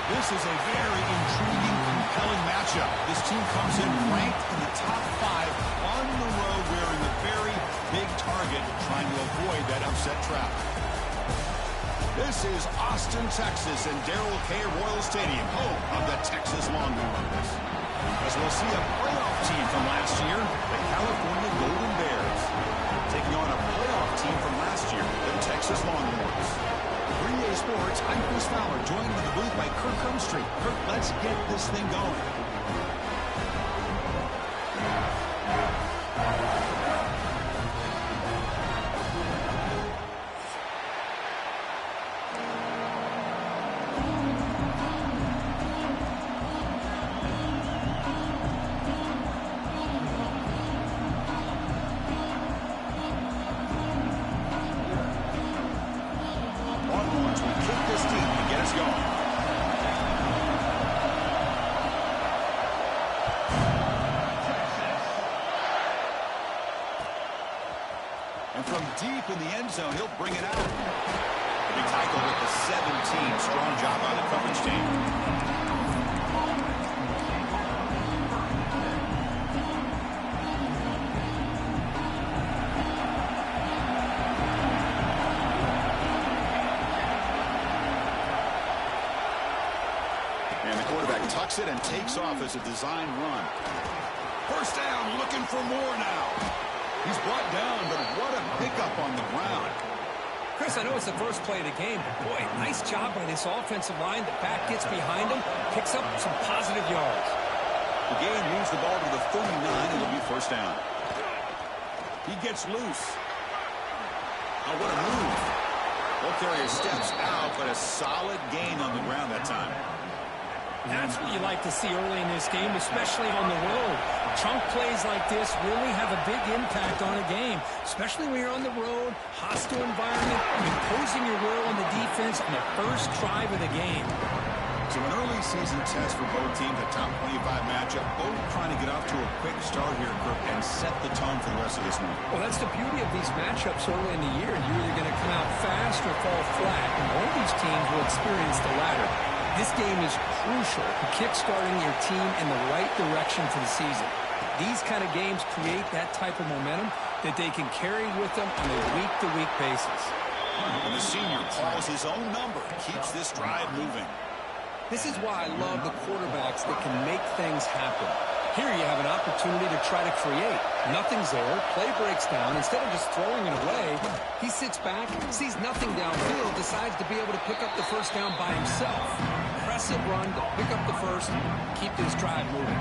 This is a very intriguing, compelling matchup. This team comes in ranked in the top 5 on the road wearing a very big target, trying to avoid that upset trap. This is Austin, Texas, and Darrell K. Royal Stadium, home of the Texas Longhorns. As we'll see a playoff team from last year, the California Golden Bears, taking on a playoff team from last year, the Texas Longhorns. 3A Sports, I'm Chris Fowler, joined in the booth by Kirk Humstreet. Kirk, let's get this thing going. Deep in the end zone, he'll bring it out. Big tackle with the 17. Strong job by the coverage team. And the quarterback tucks it and takes off as a design run. First down, looking for more now. He's brought down, but what a pickup on the ground. Chris, I know it's the first play of the game, but boy, nice job by this offensive line. The back gets behind him, picks up some positive yards. The gain moves the ball to the 39. It'll be first down. He gets loose. Oh, what a move. Ball carrier steps out, but a solid gain on the ground that time. That's what you like to see early in this game, especially on the road. Chunk plays like this really have a big impact on a game, especially when you're on the road, hostile environment, imposing your will on the defense on the first drive of the game. So an early season test for both teams, a top 25 matchup, both trying to get off to a quick start here, Kirk, and set the tone for the rest of this one. Well, that's the beauty of these matchups early in the year. You're either going to come out fast or fall flat, and one of these teams will experience the latter. This game is crucial to kickstarting your team in the right direction for the season. These kind of games create that type of momentum that they can carry with them on a week-to-week basis. And the senior calls his own number, keeps this drive moving. This is why I love the quarterbacks that can make things happen. Here you have an opportunity to try to create. Nothing's there. Play breaks down. Instead of just throwing it away, he sits back, sees nothing downfield, decides to be able to pick up the first down by himself. Impressive run to pick up the first, keep this drive moving.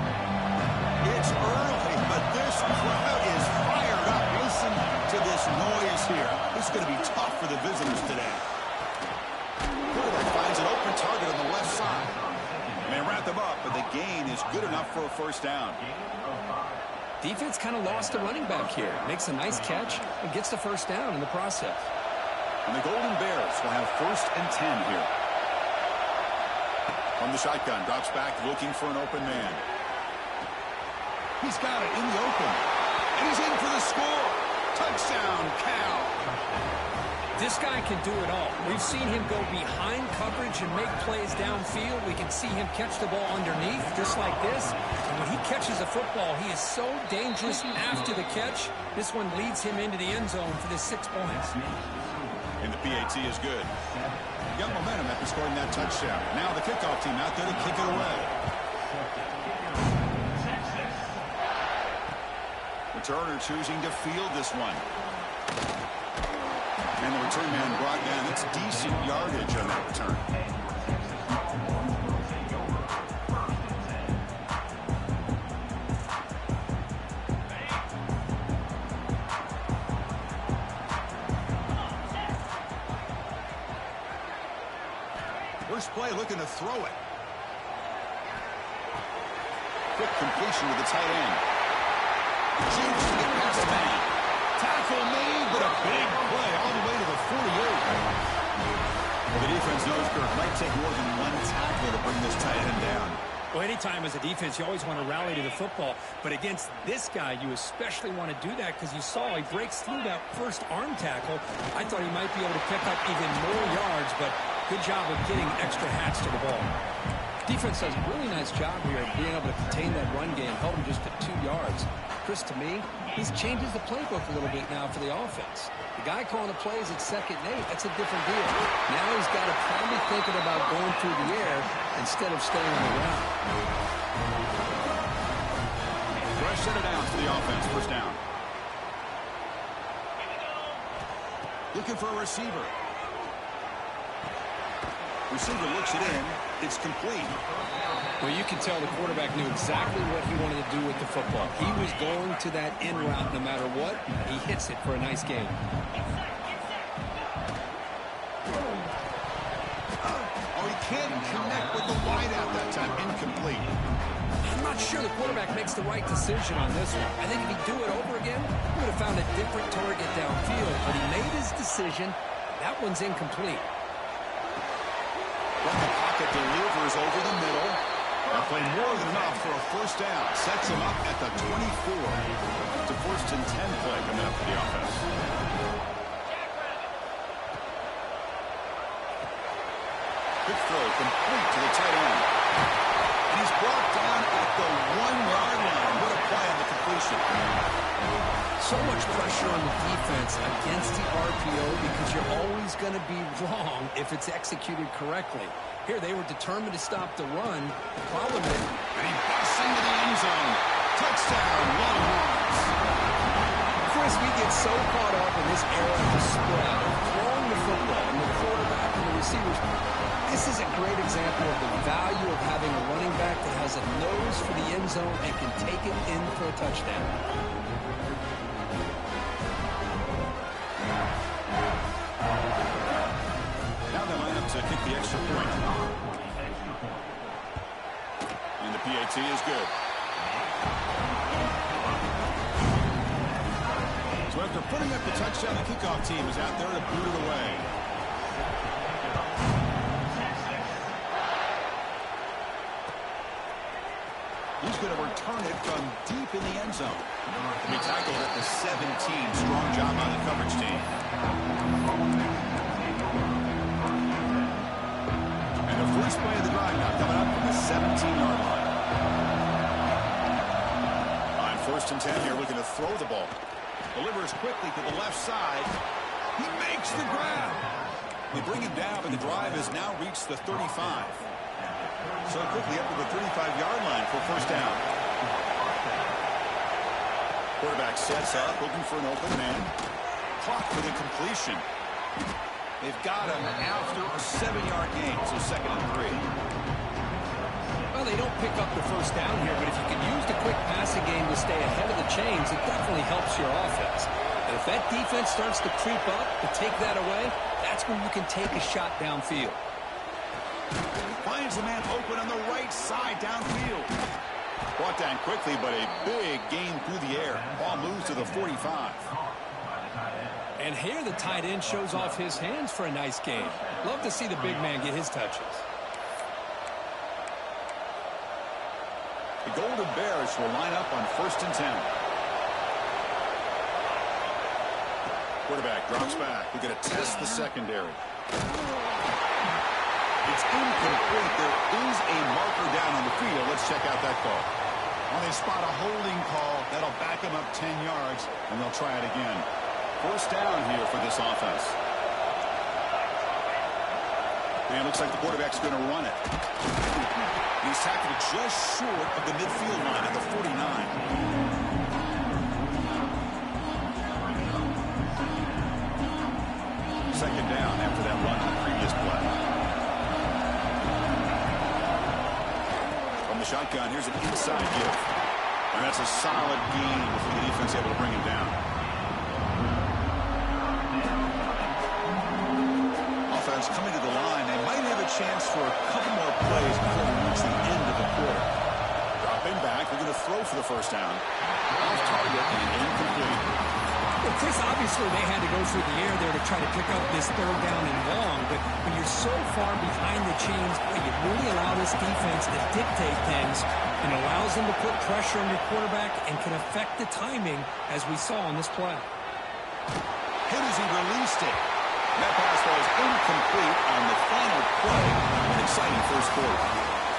It's early, but this crowd is fired up. Listen to this noise here. This is going to be tough for the visitors today. Quarterback finds an open target on the left side. They wrap them up, but the gain is good enough for a first down. Defense kind of lost a running back here. Makes a nice catch and gets the first down in the process. And the Golden Bears will have 1st and 10 here. From the shotgun, drops back looking for an open man. He's got it in the open. And he's in for the score. Touchdown, Cal. This guy can do it all. We've seen him go behind coverage and make plays downfield. We can see him catch the ball underneath, just like this. And when he catches a football, he is so dangerous after the catch. This one leads him into the end zone for the 6 points. And the PAT is good. Got momentum after scoring that touchdown. Now the kickoff team out there to kick it away. Returner choosing to field this one. And the return man brought down. That's decent yardage on that return. First play looking to throw it. Quick completion to the tight end. Shoots to get past the man. Tackle made, but a big play all the way to the 48. The defense knows Kirk might take more than one tackle to bring this tight end down. Well, anytime as a defense, you always want to rally to the football. But against this guy, you especially want to do that because you saw he breaks through that first arm tackle. I thought he might be able to pick up even more yards, but good job of getting extra hats to the ball. Defense does a really nice job here of being able to contain that run game, held him just at 2 yards. Chris, to me, this changes the playbook a little bit now for the offense. The guy calling the plays at 2nd and 8, that's a different deal. Now he's got to probably thinking about going through the air instead of staying on the ground. Fresh set of downs to the offense, first down. Looking for a receiver. Receiver looks it in. It's complete. Well, you can tell the quarterback knew exactly what he wanted to do with the football. He was going to that in route no matter what. He hits it for a nice gain. Oh, he can't connect with the wideout that time. Incomplete. I'm not sure the quarterback makes the right decision on this one. I think if he'd do it over again, he would have found a different target downfield. But he made his decision. That one's incomplete. From the pocket, delivers over the middle. They'll play more than enough for a first down. Sets him up at the 24. It's a 1st and 10 play coming up for the offense. Quick throw, complete to the tight end. And he's brought down at the 1-yard line. What a play on the completion. So much pressure on the defense against the RPO because you're always going to be wrong if it's executed correctly. Here, they were determined to stop the run. The problem is... And he busts into the end zone. Touchdown, Longhorns. Chris, we get so caught up in this era of the spread, of throwing the football, and the quarterback and the receivers. This is a great example of the value of having a running back that has a nose for the end zone and can take it in for a touchdown. To kick the extra point. And the PAT is good. So after putting up the touchdown, the kickoff team is out there to boot it away. He's going to return it from deep in the end zone. To be tackled at the 17. Strong job by the coverage team. First play of the drive now coming up from the 17-yard line. On 1st and 10 here, looking to throw the ball. Delivers quickly to the left side. He makes the grab. They bring him down, but the drive has now reached the 35. So quickly up to the 35-yard line for first down. Quarterback sets up, looking for an open man. Clock for the completion. They've got him after a 7-yard gain, so 2nd and 3. Well, they don't pick up the first down here, but if you can use the quick passing game to stay ahead of the chains, it definitely helps your offense. And if that defense starts to creep up to take that away, that's when you can take a shot downfield. Finds the man open on the right side downfield. Brought down quickly, but a big gain through the air. Ball moves to the 45. And here the tight end shows off his hands for a nice game. Love to see the big man get his touches. The Golden Bears will line up on 1st and 10. Quarterback drops back. We're going to test the secondary. It's incomplete. There is a marker down on the field. Let's check out that call. Well, they spot a holding call. That'll back them up 10 yards, and they'll try it again. First down here for this offense. And it looks like the quarterback's going to run it. He's tackled just short of the midfield line at the 49. Second down after that run on the previous play. From the shotgun, here's an inside give. And that's a solid gain before the defense able to bring him down. Offense coming to the line. They might have a chance for a couple more plays before we reach the end of the quarter. Dropping back. They're going to throw for the first down. Off target and incomplete. Well, Chris, obviously they had to go through the air there to try to pick up this 3rd down and long, but when you're so far behind the chains, boy, you really allow this defense to dictate things and allows them to put pressure on your quarterback and can affect the timing, as we saw on this play. Hit as he released it. That pass was incomplete on the final play. An exciting first quarter.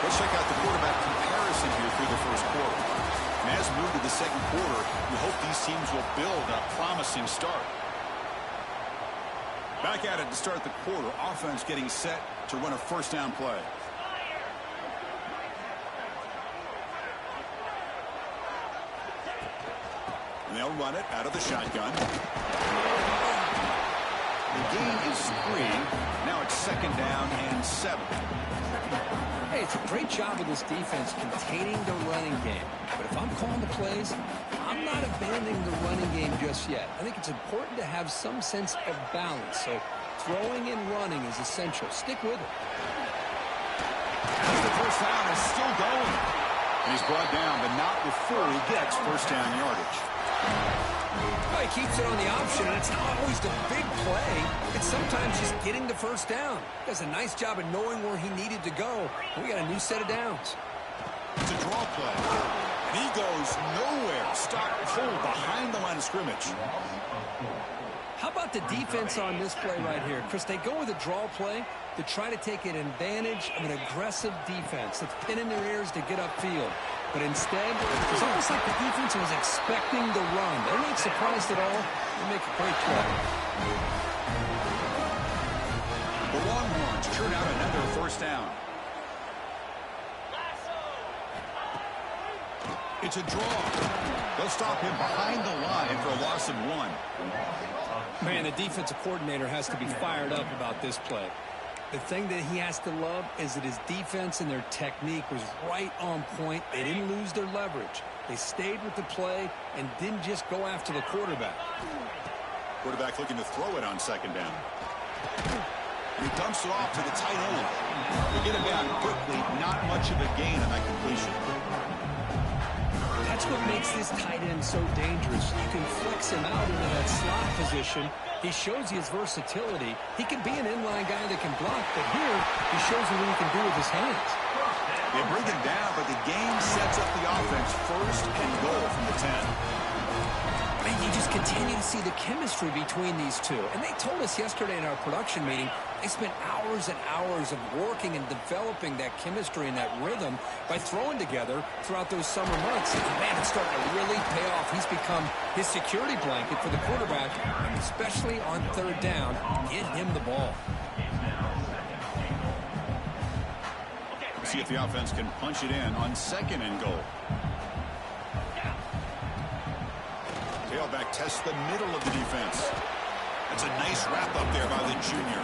Let's check out the quarterback comparison here through the first quarter. And as we move to the second quarter, we hope these teams will build a promising start. Back at it to start the quarter. Offense getting set to run a first down play. And they'll run it out of the shotgun. The gain is 3. Now it's second down and 7. Hey, it's a great job of this defense containing the running game. But if I'm calling the plays, I'm not abandoning the running game just yet. I think it's important to have some sense of balance. So throwing and running is essential. Stick with it. As the first down is still going. And he's brought down, but not before he gets first down yardage. Well, he keeps it on the option, and it's not always the big play. It's sometimes just getting the first down. He does a nice job of knowing where he needed to go. We got a new set of downs. It's a draw play. And he goes nowhere. Stop pulled behind the line of scrimmage. How about the defense on this play right here? Chris, they go with a draw play to try to take an advantage of an aggressive defense that's pinning their ears to get upfield. But instead, it's almost like the defense was expecting the run. They're not surprised at all. They make a great play. The Longhorns churn out another first down. It's a draw. They'll stop him behind the line for a loss of 1. Man, the defensive coordinator has to be fired up about this play. The thing that he has to love is that his defense and their technique was right on point. They didn't lose their leverage. They stayed with the play and didn't just go after the quarterback. Quarterback looking to throw it on second down. And he dumps it off to the tight end. They get it down quickly. Not much of a gain on that completion. That's what makes this tight end so dangerous. You can flex him out into that slot position. He shows you his versatility. He can be an inline guy that can block, but here he shows you what he can do with his hands. They bring him down, but the game sets up the offense first and goal from the 10. Man, you just continue to see the chemistry between these two. And they told us yesterday in our production meeting, they spent hours and hours of working and developing that chemistry and that rhythm by throwing together throughout those summer months. And man, it's starting to really pay off. He's become his security blanket for the quarterback, and especially on third down, get him the ball. See if the offense can punch it in on second and goal. Tailback tests the middle of the defense. That's a nice wrap up there by the junior.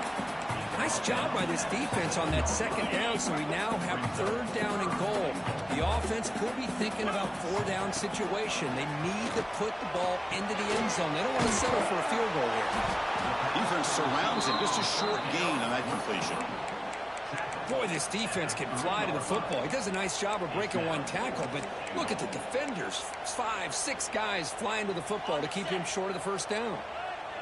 Nice job by this defense on that second down, so we now have third down and goal. The offense could be thinking about four-down situation. They need to put the ball into the end zone. They don't want to settle for a field goal here. Defense surrounds him. Just a short gain on that completion. Boy, this defense can fly to the football. He does a nice job of breaking one tackle, but look at the defenders. 5, 6 guys flying to the football to keep him short of the first down.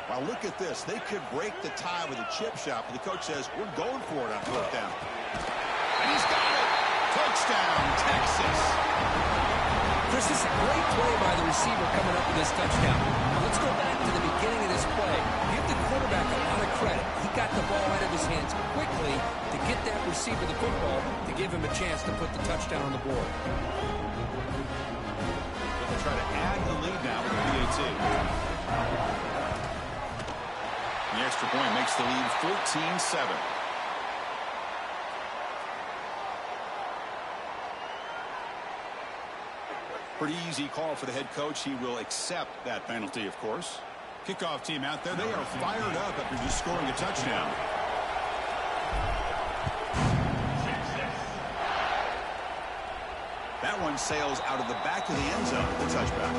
Well, look at this. They could break the tie with a chip shot, but the coach says, we're going for it on fourth down. And he's got it. Touchdown, Texas. Chris, this is a great play by the receiver coming up with this touchdown. Now, let's go back to the beginning of this play. Give the quarterback a lot of credit. He got the ball out of his hands quickly to get that receiver the football to give him a chance to put the touchdown on the board. They'll try to add the lead now with the PAT. The extra point makes the lead 14-7. Pretty easy call for the head coach. He will accept that penalty, of course. Kickoff team out there. They are fired up after just scoring a touchdown. That one sails out of the back of the end zone for the touchback.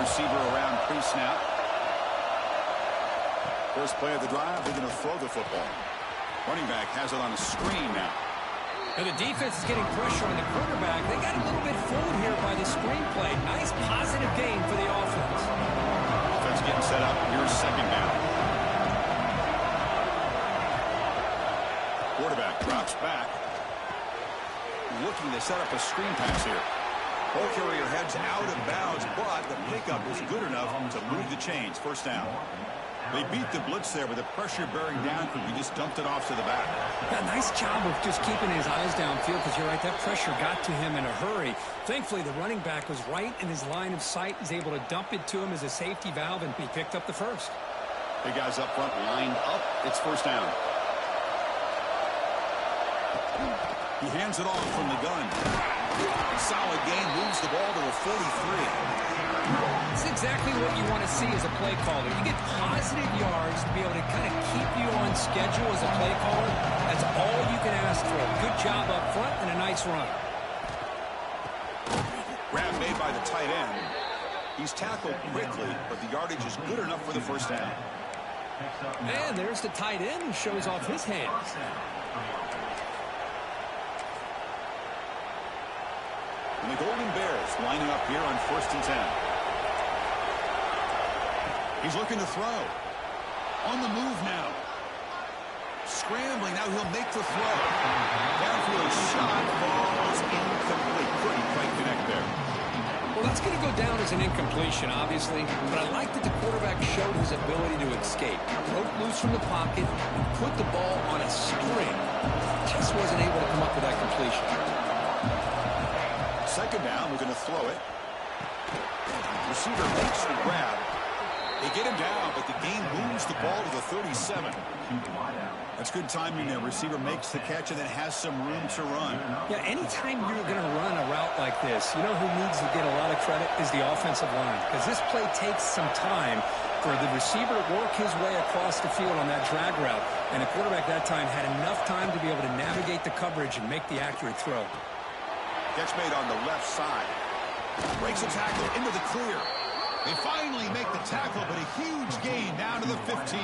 Receiver around pre-snap. First play of the drive, they're going to throw the football. Running back has it on a screen now. And the defense is getting pressure on the quarterback. They got a little bit fooled here by the screen play. Nice positive gain for the offense. Offense getting set up. Here's second down. Quarterback drops back. Looking to set up a screen pass here. Ball carrier heads out of bounds, but the pickup was good enough to move the chains. First down. They beat the blitz there with the pressure bearing down because he just dumped it off to the back. Yeah, nice job of just keeping his eyes downfield because you're right, that pressure got to him in a hurry. Thankfully, the running back was right in his line of sight. He's able to dump it to him as a safety valve, and he picked up the first. The guys up front lined up. It's first down. He hands it off from the gun. Solid gain, moves the ball to the 43. It's exactly what you want to see as a play caller. You get positive yards to be able to kind of keep you on schedule as a play caller. That's all you can ask for. Good job up front and a nice run. Grab made by the tight end. He's tackled quickly, but the yardage is good enough for the first down. And there's the tight end who shows off his hands. And the Golden Bears lining up here on 1st and 10. He's looking to throw. On the move now. Scrambling. Now he'll make the throw. Downfield shot falls incomplete. Couldn't quite connect there. Well, that's going to go down as an incompletion, obviously. But I like that the quarterback showed his ability to escape. Broke loose from the pocket and put the ball on a string. Just wasn't able to come up with that completion. Second down, we're going to throw it. Receiver makes the grab. They get him down, but the game moves the ball to the 37. That's good timing there. Receiver makes the catch and then has some room to run. Yeah, anytime you're going to run a route like this, you know who needs to get a lot of credit is the offensive line. Because this play takes some time for the receiver to work his way across the field on that drag route. And the quarterback that time had enough time to be able to navigate the coverage and make the accurate throw. Catch made on the left side. Breaks a tackle into the clear. They finally make the tackle, but a huge gain down to the 15.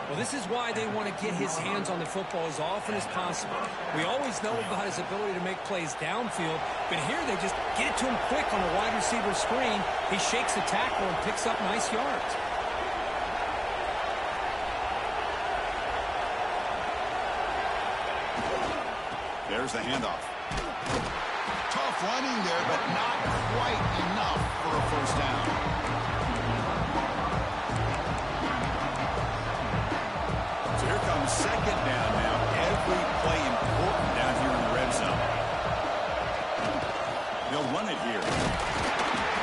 Well, this is why they want to get his hands on the football as often as possible. We always know about his ability to make plays downfield, but here they just get it to him quick on a wide receiver screen. He shakes the tackle and picks up nice yards. There's the handoff. Tough running there, but not quite enough for a first down. So here comes second down now. Every play important down here in the red zone. They'll run it here.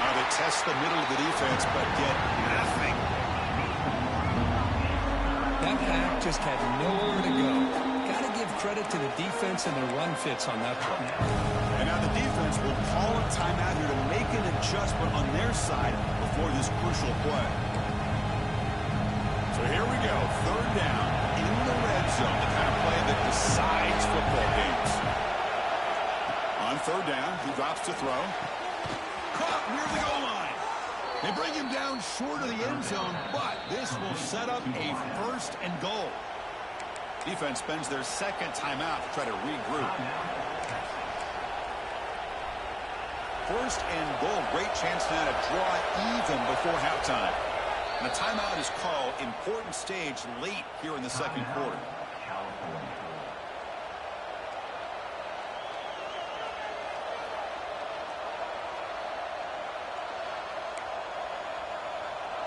Now they test the middle of the defense, but get nothing. That pack just had nowhere to go. Got to give credit to the defense and their run fits on that play. And now the defense will call a timeout here to make an adjustment on their side before this crucial play. So here we go. Third down in the red zone. The kind of play that decides football games. On third down, he drops to throw. Caught near the goal line. They bring him down short of the end zone, but this will set up a first and goal. Defense spends their second timeout to try to regroup. First and goal. Great chance now to draw even before halftime. And a timeout is called. Important stage late here in the second quarter.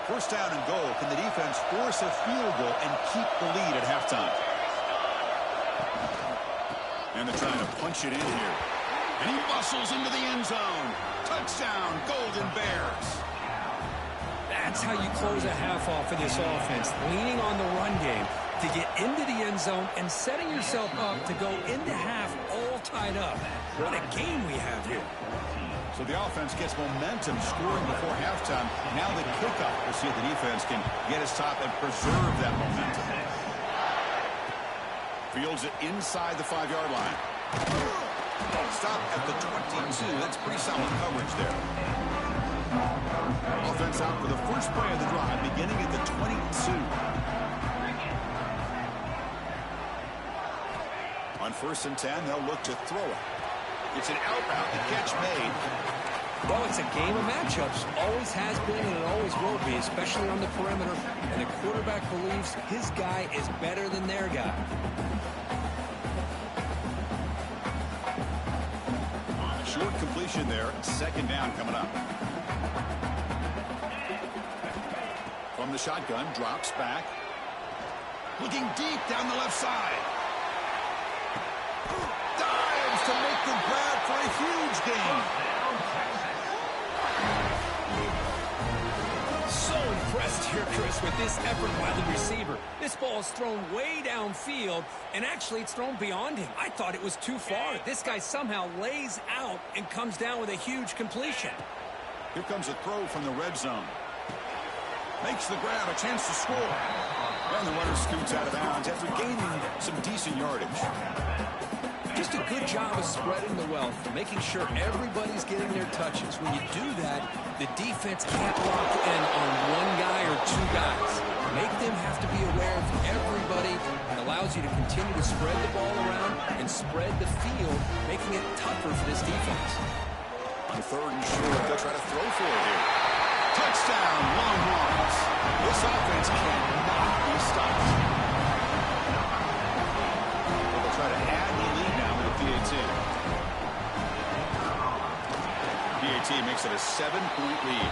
First down and goal. Can the defense force a field goal and keep the lead at halftime? And they're trying to punch it in here. And he bustles into the end zone. Touchdown, Golden Bears. That's how you close a half off for this offense. Leaning on the run game to get into the end zone and setting yourself up to go into half all tied up. What a game we have here. So the offense gets momentum scoring before halftime. Now the kickoff. We'll see if the defense can get his top and preserve that momentum. Fields it inside the 5-yard line. Stop at the 22. That's pretty solid coverage there. Offense out for the first play of the drive, beginning at the 22. On 1st and 10, they'll look to throw it. It's an outbound. The catch made. Well, it's a game of matchups. Always has been and it always will be, especially on the perimeter. And the quarterback believes his guy is better than their guy. completion there. Second down coming up. From the shotgun, drops back. Looking deep down the left side. Dives to make the grab for a huge gain. So impressed here, Chris, with this effort by the receiver. This ball is thrown way downfield, and actually it's thrown beyond him. I thought it was too far. This guy somehow lays out and comes down with a huge completion. Here comes a throw from the red zone. Makes the grab, a chance to score. And the runner scoots out of bounds after gaining some decent yardage. Just a good job of spreading the wealth, making sure everybody's getting their touches. When you do that, the defense can't lock in on one guy or two guys. Make them have to be aware of everybody, and allows you to continue to spread the ball around and spread the field, making it tougher for this defense. On third and short, they'll try to throw for it here. Touchdown, Longhorns. This offense cannot be stopped. They'll try to add the lead now with the PAT. PAT makes it a 7-point lead.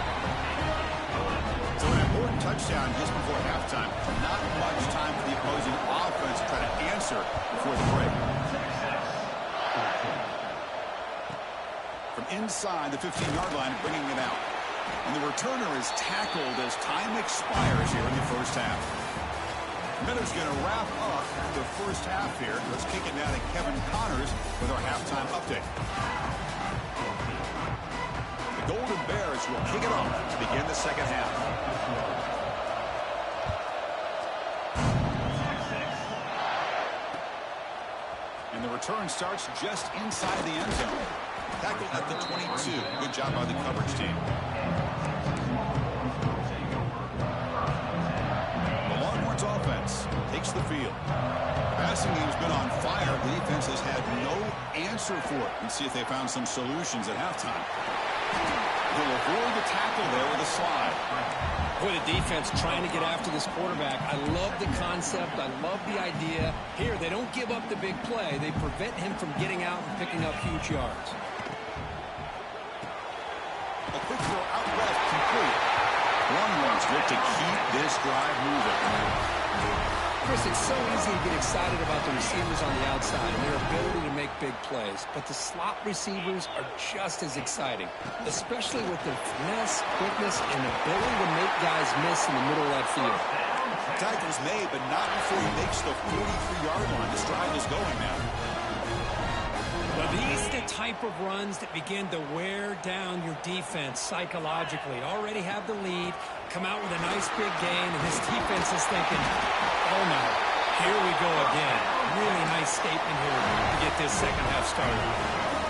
So an important touchdown just before halftime. Not much time for the opposing offense to try to answer before the break. From inside the 15-yard line, bringing it out. And the returner is tackled as time expires here in the first half. Miller's going to wrap up the first half here. Let's kick it now to Kevin Connors with our halftime update. The Golden Bears will kick it off to begin the second half. And the return starts just inside the end zone. Tackle at the 22. Good job by the coverage team. The Longhorns offense takes the field. The passing game's been on fire. The defense has had no answer for it. Let's see if they found some solutions at halftime. They'll avoid the tackle there with a slide. Boy, the defense trying to get after this quarterback. I love the concept. I love the idea. Here, they don't give up the big play. They prevent him from getting out and picking up huge yards. A quick throw out left, complete. Longhorns look to keep this drive moving. Chris, it's so easy to get excited about the receivers on the outside and their ability to make big plays, but the slot receivers are just as exciting, especially with their finesse, quickness, and ability to make guys miss in the middle of that field. Tackle's made, but not before he makes the 43-yard line. This drive is going now. Well, these are the type of runs that begin to wear down your defense psychologically. Already have the lead, come out with a nice big gain, and this defense is thinking, oh no, here we go again. Really nice statement here to get this second half started.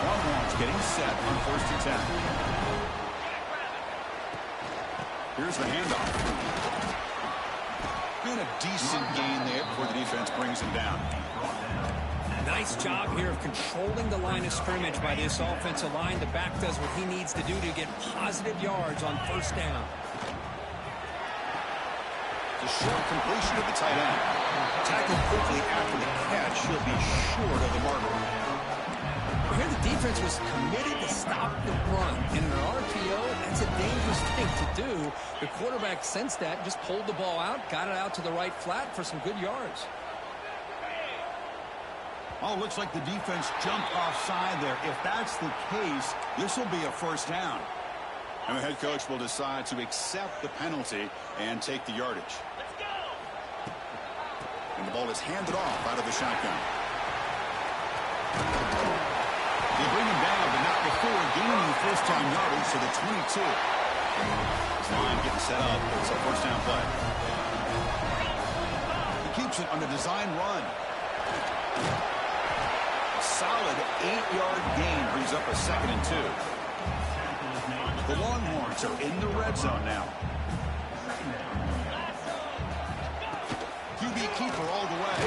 Longhorns getting set on first and 10. Here's the handoff. And a decent gain there before the defense brings him down. Nice job here of controlling the line of scrimmage by this offensive line. The back does what he needs to do to get positive yards on first down. The short completion of the tight end. Tackled quickly after the catch. He'll be short of the marker. Here the defense was committed to stop the run. In an RPO, that's a dangerous thing to do. The quarterback sensed that, just pulled the ball out, got it out to the right flat for some good yards. Oh, looks like the defense jumped offside there. If that's the case, this will be a first down. And the head coach will decide to accept the penalty and take the yardage. And the ball is handed off out of the shotgun. They bring him down, but not before gaining first down yardage to the 22. This line getting set up. It's a first down play. He keeps it on the design run. Solid 8-yard gain brings up a 2nd and 2. The Longhorns are in the red zone now. QB keeper all the way.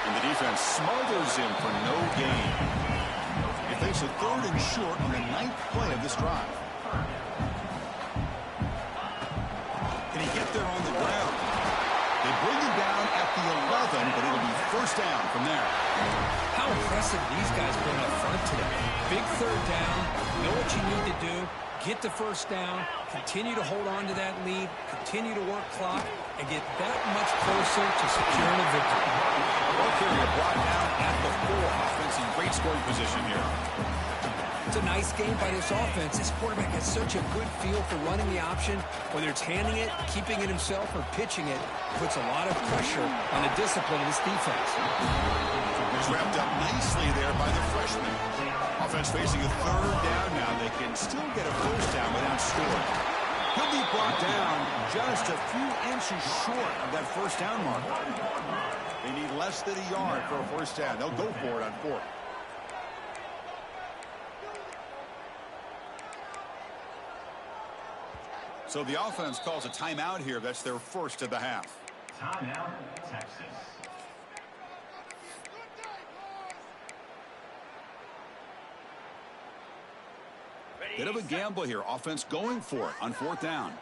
And the defense smothers him for no gain. They face a 3rd and short on the 9th play of this drive. Can he get there on the ground? They bring him down at the 11, but it'll be 1st first down from there. How impressive these guys been up front today. Big third down, know what you need to do, get the first down, continue to hold on to that lead, continue to work clock, and get that much closer to securing a victory. Ball carrier brought down at the 4. Offense in great scoring position here. It's a nice game by this offense. This quarterback has such a good feel for running the option. Whether it's handing it, keeping it himself, or pitching it, puts a lot of pressure on the discipline of this defense. It's wrapped up nicely there by the freshman. Offense facing a third down now. They can still get a first down without scoring. He'll be brought down just a few inches short of that first down mark. They need less than a yard for a first down. They'll go for it on 4th. So the offense calls a timeout here. That's their first of the half. Timeout, Texas. Bit of a gamble here. Offense going for it on 4th down.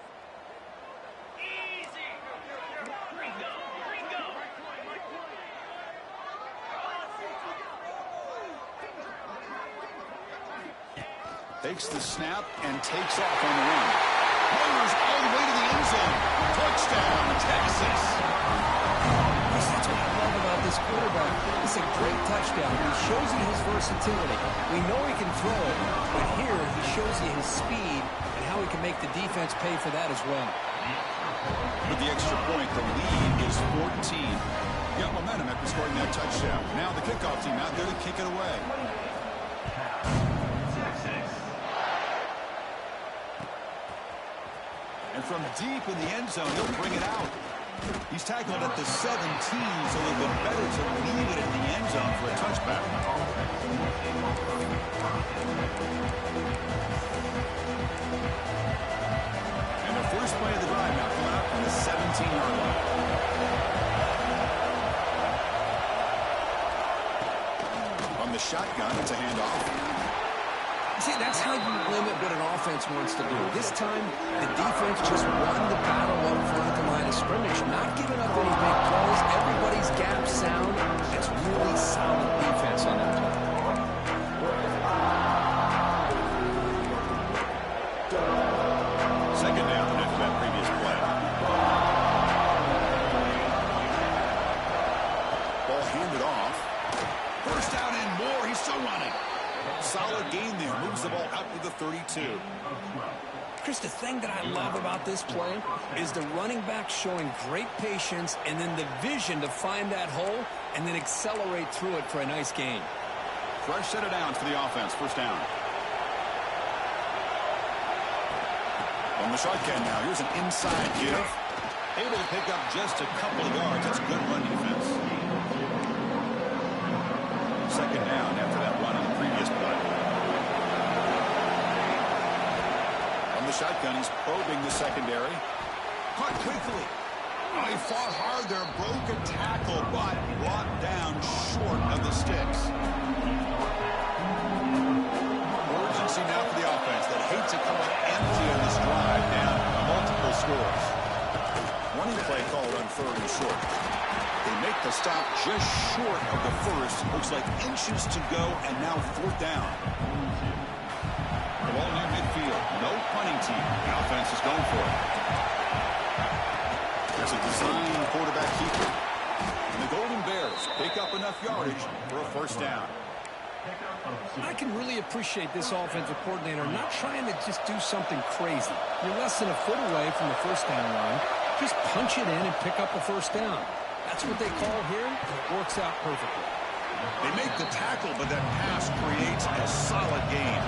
Takes the snap and takes off on the run. Runners all the way to the end zone. Touchdown, Texas. That's what I love about this quarterback. It's a great touchdown. He shows you his versatility. We know he can throw it, but here he shows you his speed and how he can make the defense pay for that as well. With the extra point, the lead is 14. Got momentum after scoring that touchdown. Now the kickoff team out there to kick it away. And from deep in the end zone, he'll bring it out. He's tackled at the 17, so they've been better to leave it in the end zone for a touchback. And the first play of the drive now coming out from the 17-yard line. On the shotgun, it's a handoff. See, that's how you limit what an offense wants to do. This time, the defense just won the battle up front at the line of scrimmage, not giving up any big plays. Everybody's gap sound. It's really solid defense on that play. Second down after that previous play. Ball handed off. First down and more. He's still running. Solid gain there. Moves the ball out to the 32. Chris, the thing that I love about this play is the running back showing great patience and then the vision to find that hole and then accelerate through it for a nice gain. Fresh set of downs for the offense. First down. On the shotgun now. Here's an inside give. Able to pick up just a couple of yards. That's good run defense. Second down after that run on the previous play. On the shotgun, he's probing the secondary. Caught quickly. Oh, he fought hard there, broke a tackle, but brought down short of the sticks. Urgency now for the offense that hates to come up empty on this drive, down multiple scores. Running play called on 3rd and short. They make the stop just short of the first. Looks like inches to go, and now 4th down. The ball near midfield. No punting team. The offense is going for it. There's a design quarterback keeper. And the Golden Bears pick up enough yardage for a first down. I can really appreciate this offensive coordinator not trying to just do something crazy. You're less than a foot away from the first down line. Just punch it in and pick up a first down. That's what they call here, and it works out perfectly. They make the tackle, but that pass creates a solid gain.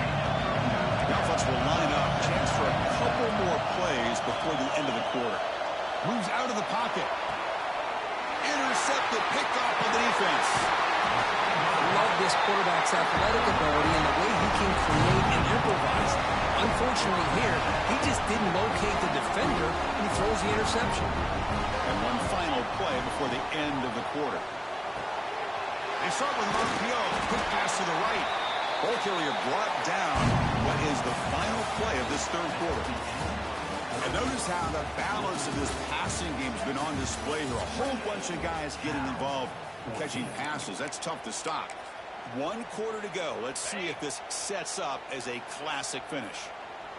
The offense will line up. Chance for a couple more plays before the end of the quarter. Moves out of the pocket. Intercepted, picked off by the defense. I love this quarterback's athletic ability and the way he can create and improvise. Unfortunately here, he just didn't locate the defender, and he throws the interception. And one final play before the end of the quarter. They start with an RPO. Quick pass to the right. Ball carrier brought down what is the final play of this third quarter. And notice how the balance of this passing game has been on display here. A whole bunch of guys getting involved catching passes. That's tough to stop. 1 quarter to go. Let's see if this sets up as a classic finish.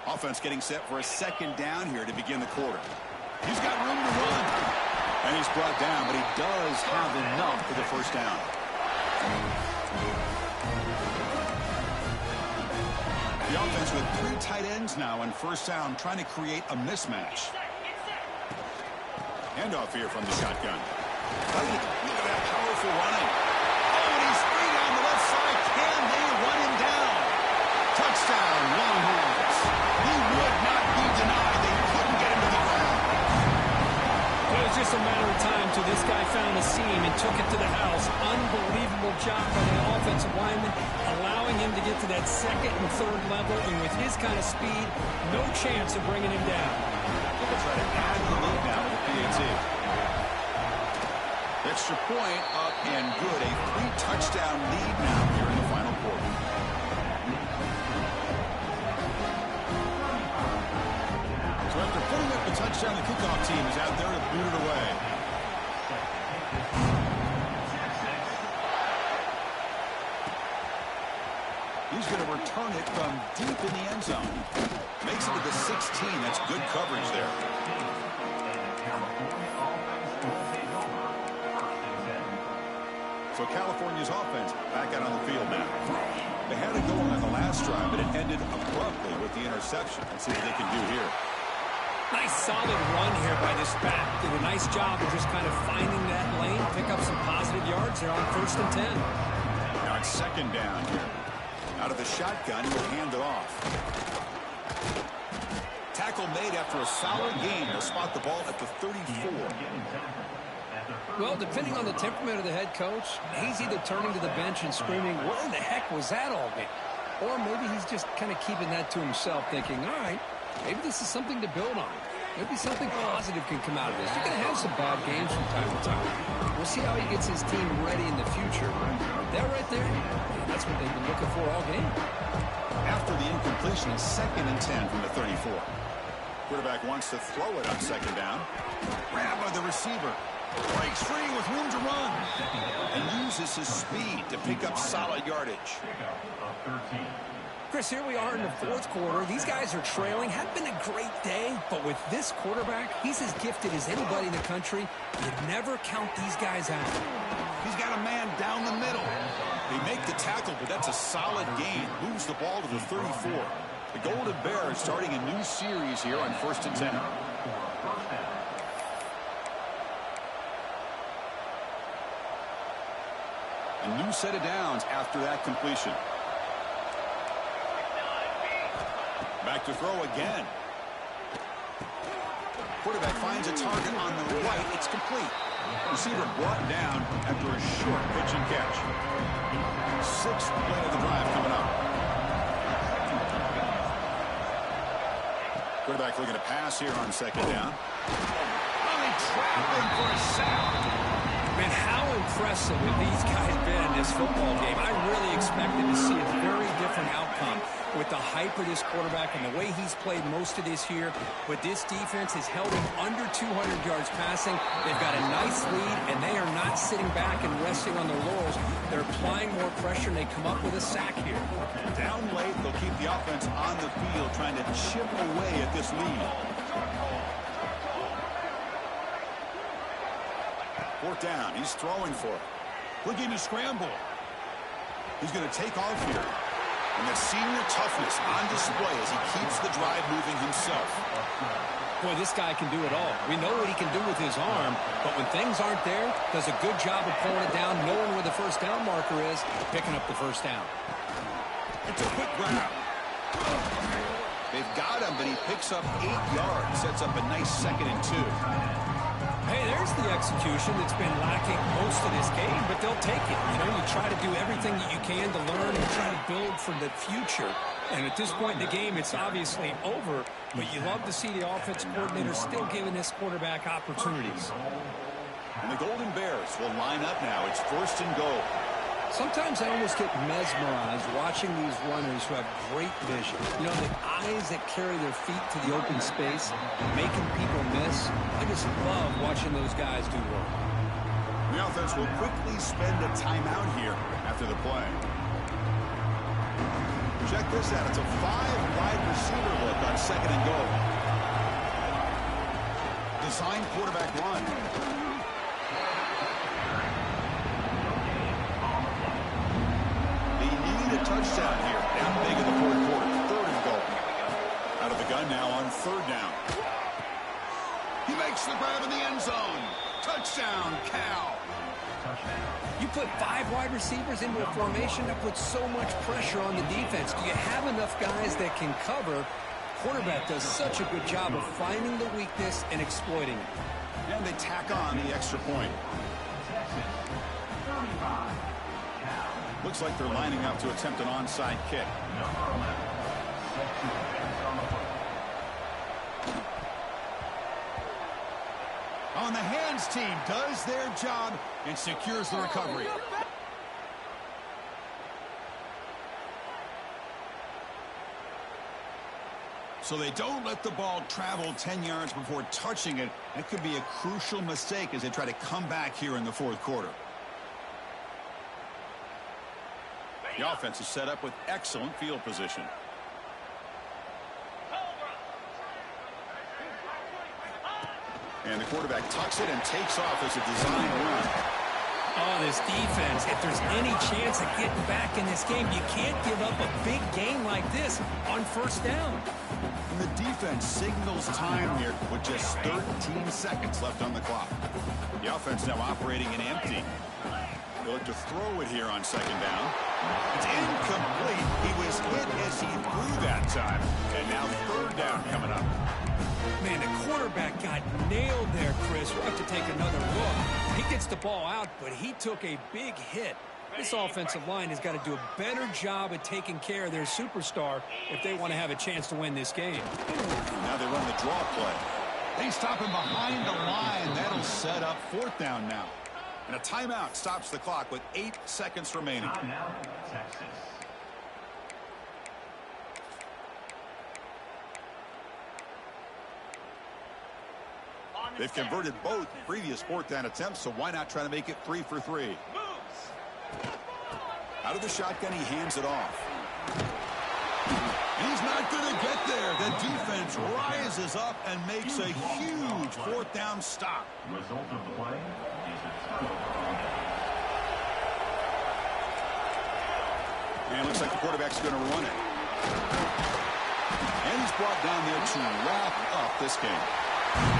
Offense getting set for a second down here to begin the quarter. He's got room to run. And he's brought down, but he does have enough for the first down. The offense with 3 tight ends now on first down, trying to create a mismatch. Handoff here from the shotgun. Look at that powerful running. Oh, and he's free down the left side. Can they run him down? Touchdown, Longhorns. He would not be denied. They couldn't get him to the ground. It was just a matter of time till this guy found a seam and took it to the house. Unbelievable job by the offensive lineman, allowing him to get to that second and third level, and with his kind of speed, no chance of bringing him down. They'll try to add the lead now with the PAT. Extra point up and good. A 3-touchdown lead now here in the final quarter. So after putting up the touchdown, the kickoff team is out there to boot it away. He's going to return it from deep in the end zone. Makes it to the 16. That's good coverage there. So California's offense back out on the field now. They had it going on the last drive, but it ended abruptly with the interception. Let's see what they can do here. Nice solid run here by this back. Did a nice job of just kind of finding that lane, pick up some positive yards there on 1st and 10. Now it's second down here. Out of the shotgun, he will hand it off. Tackle made after a solid gain. They'll spot the ball at the 34. Well, depending on the temperament of the head coach, he's either turning to the bench and screaming, where the heck was that all game? Or maybe he's just kind of keeping that to himself, thinking, all right, maybe this is something to build on. Maybe something positive can come out of this. You're going to have some bad games from time to time. We'll see how he gets his team ready in the future. They're right there. That's what they've been looking for all game. After the incompletion, it's 2nd and 10 from the 34. Quarterback wants to throw it on second down. Grab by the receiver. Breaks free with room to run. And uses his speed to pick up solid yardage. Chris, here we are in the 4th quarter. These guys are trailing. Hadn't been a great day, but with this quarterback, he's as gifted as anybody in the country. You never count these guys out. He's got a man down the middle. They make the tackle, but that's a solid gain. Moves the ball to the 34. The Golden Bears starting a new series here on 1st and 10. A new set of downs after that completion. Back to throw again. Quarterback finds a target on the right. It's complete. Receiver brought down after a short pitch and catch. 6th play of the drive coming up. Quarterback looking to pass here on second down. Really trapping for a sack. Man, how impressive have these guys been in this football game? I really expected to see a very different outcome with the hype of this quarterback and the way he's played most of this year. But this defense has held him under 200 yards passing. They've got a nice lead, and they are not sitting back and resting on their laurels. They're applying more pressure, and they come up with a sack here. Down late, they'll keep the offense on the field, trying to chip away at this lead. 4th down. He's throwing for it. Looking to scramble. He's going to take off here. And the senior toughness on display as he keeps the drive moving himself. Boy, this guy can do it all. We know what he can do with his arm, but when things aren't there, does a good job of pulling it down, knowing where the first down marker is, picking up the first down. It's a quick grab. They've got him, but he picks up 8 yards. Sets up a nice 2nd and 2. Hey, there's the execution that's been lacking most of this game, but they'll take it. You know, you try to do everything that you can to learn and try to build for the future. And at this point in the game, it's obviously over, but you love to see the offensive coordinator still giving this quarterback opportunities. And the Golden Bears will line up now. It's 1st and goal. Sometimes I almost get mesmerized watching these runners who have great vision. You know, the eyes that carry their feet to the open space, making people miss. I just love watching those guys do work. The offense will quickly spend a timeout here after the play. Check this out. It's a 5-wide receiver look on 2nd and goal. Design quarterback run. They need a touchdown here. Down big in the 4th quarter. 3rd and goal. Out of the gun now on 3rd down. He makes the grab in the end zone. Touchdown, Cal. You put 5 wide receivers into a formation that puts so much pressure on the defense. Do you have enough guys that can cover? Quarterback does such a good job of finding the weakness and exploiting it. And they tack on the extra point. Looks like they're lining up to attempt an onside kick. On the hands team does their job and secures the recovery. So they don't let the ball travel 10 yards before touching it. That could be a crucial mistake as they try to come back here in the 4th quarter. The offense is set up with excellent field position. And the quarterback tucks it and takes off as a design run. Oh, this defense, if there's any chance of getting back in this game, you can't give up a big game like this on 1st down. And the defense signals time here with just 13 seconds left on the clock. The offense now operating in empty. They'll look to throw it here on 2nd down. It's incomplete. He was hit as he threw that time. And now 3rd down coming up. Man, the quarterback got nailed there, Chris. We'll have to take another look. He gets the ball out, but he took a big hit. This offensive line has got to do a better job at taking care of their superstar if they want to have a chance to win this game. Now they run the draw play. They stop him behind the line. That'll set up 4th down now. And a timeout stops the clock with 8 seconds remaining. Timeout, Texas. They've converted both previous 4th down attempts, so why not try to make it 3 for 3? Out of the shotgun, he hands it off. He's not going to get there. The defense rises up and makes a huge 4th down stop. Result of the play is a turnover. And it looks like the quarterback's going to run it. And he's brought down there to wrap up this game.